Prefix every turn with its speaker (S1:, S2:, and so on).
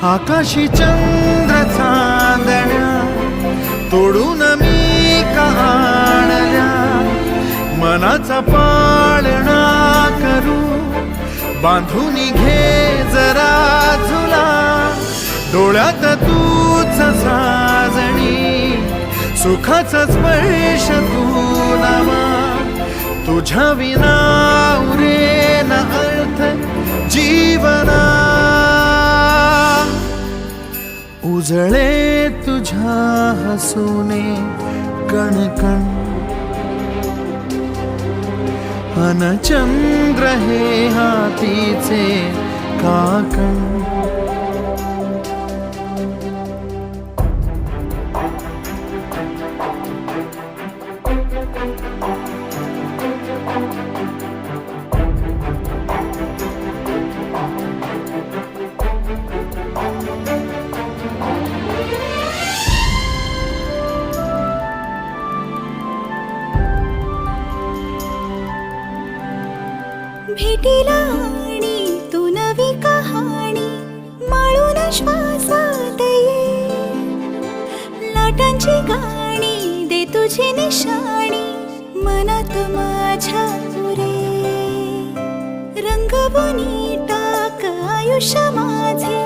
S1: आकाशी चंद्र चांदण्या तोडून मी का आणल्या, मनाचा पाळणा करू बांधून घे जरा झुला, डोळ्यात तूच साजणी सुखाचा स्पर्श तू नामा, तुझ्या विना उरेन अर्थ जीवना, उजळे तुझ्या हसूने कणकण, अन चंद्र हे हातीचे काकण,
S2: भेटीला आणि तू नवी कहाणी माळून श्वासात ये, लाटांची गाणी दे तुझी निशाणी मनात माझ्या पुरे, रंगवून टाक आयुष्य माझे